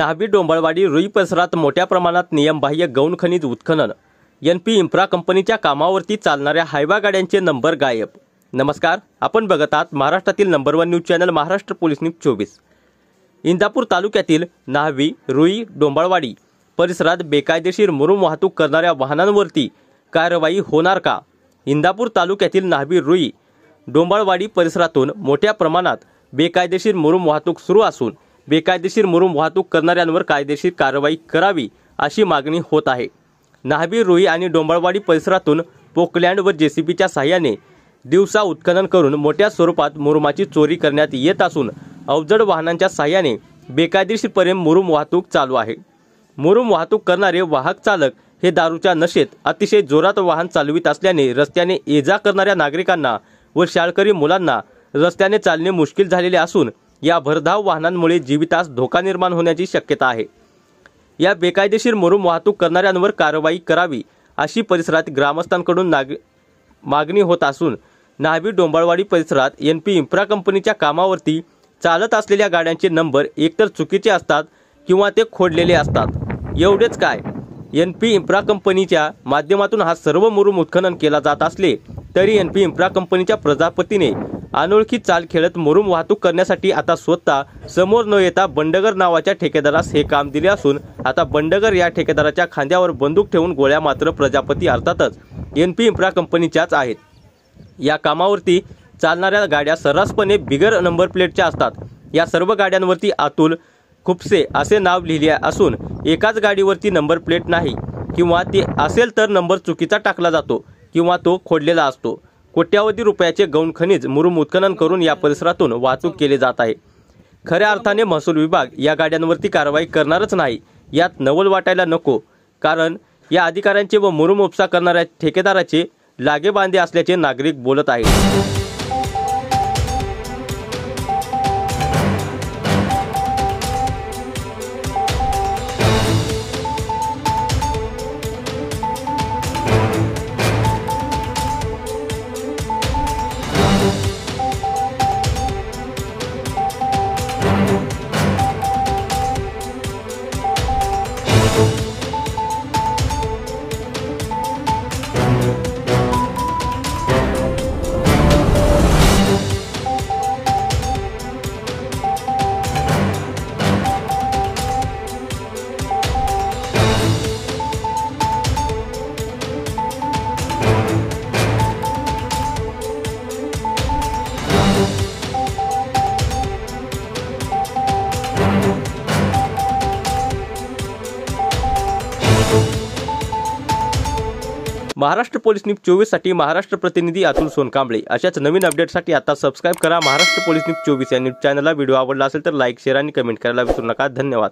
नाहवी डोंबाळवाडी रुई परिसरात मोठ्या प्रमाणात नियमबाह्य गौण खनिज उत्खनन। एनपी इन्फ्रा कंपनीच्या कामावरती चालणाऱ्या हायवा गाड्यांचे नंबर गायब। नमस्कार, आपण बघत आहात महाराष्ट्रातील number 1 news channel Maharashtra police news 24। Indapur तालुक्यातील नाहवी रुई डोंबाळवाडी परिसरात बेकायदेशीर मुरुम वाहतूक करणाऱ्या वाहनांवरती कारवाई होणार का? इंदापूर तालुक्यातील नाहवी रुई डोंबाळवाडी परिसरातून मोठ्या प्रमाणात बेकायदेशीर मुरुम वाहतूक सुरू असून बेकायदेशीर मुरुम वाहतूक करणाऱ्यांवर कायदेशीर कारवाई करावी अशी मागणी होत आहे। नाहवी रुई आणि डोंबाळवाडी परिसरातून पोकलँड व जेसीबीच्या सहाय्याने दिवसा उत्खनन करून मोठ्या स्वरूपात मुरुमाची चोरी करण्यात येत असून अवजड वाहनांच्या सहाय्याने बेकायदेशीरपणे मुरुम वाहतूक चालू आहे। मुरुम वाहतूक करणारे वाहक चालक हे दारूच्या नशेत अतिशय जोरात वाहन चालवित असल्याने रस्त्याने ये-जा करणाऱ्या नागरिकांना व शाळकरी मुलांना रस्त्याने चालणे मुश्किल झालेले असून या भरधाव वाहनांमुळे जीवितास धोका निर्माण होण्याची शक्यता आहे। या बेकायदेशीर मुरुम वाहतूक करणाऱ्यांवर कारवाई करावी अशी परिसरात ग्रामस्थांकडून मागणी होत असून नाहवी डोंबाळवाडी परिसरात एनपी इन्फ्रा कंपनीच्या कामावरती चालत असलेल्या गाड्यांचे नंबर एकतर चुकीचे असतात किंवा ते खोडलेले असतात। एवढेच काय, एनपी इन्फ्रा कंपनीच्या माध्यमातून हा सर्व मुरुम उत्खनन केला जात असले तरी एनपी इन्फ्रा कंपनीच्या प्रजापतीने अनोळखी चाल खेळत मुरुम वाहतूक करण्यासाठी आता स्वतः समोर न येता बंडगर नावाच्या ठेकेदारास हे काम दिले असून आता बंडगर या ठेकेदाराच्या खांद्यावर बंदूक ठेवून गोळ्या मात्र प्रजापती अर्थातच एनपी इन्फ्रा कंपनीच्याच आहेत। या कामावरती चालणाऱ्या गाड्या सर्रासपणे बिगर नंबर प्लेटच्या असतात। या सर्व गाड्यांवरती अतुल खुपसे असे नाव लिहिले असून एकाच गाडीवरती नंबर प्लेट नाही किंवा ती असेल तर नंबर चुकीचा टाकला जातो किंवा तो खोडलेला असतो। कोट्यावधी रुपयाचे गौण खनिज मुरुम उत्खनन करून या परिसरातून वाहतूक केले जात आहे। खऱ्या अर्थाने महसूल विभाग या गाड्यांवरती कारवाई करणारच नाही यात नवल वाटायला नको, कारण या अधिकाऱ्यांचे व मुरुम उपसा करणाऱ्या ठेकेदाराचे लागेबांधे असल्याचे नागरिक बोलत आहेत। महाराष्ट्र पोलीस न्यूज 24 साठी महाराष्ट्र प्रतिनिधी अतुल सोनकांबळे। अशाच नवीन अपडेटसाठी आता सबस्क्राइब करा महाराष्ट्र पोलीस न्यूज 24 या न्यूज चॅनलला। व्हिडिओ आवडला असेल तर लाईक, शेअर आणि कमेंट करायला विसरू नका। धन्यवाद।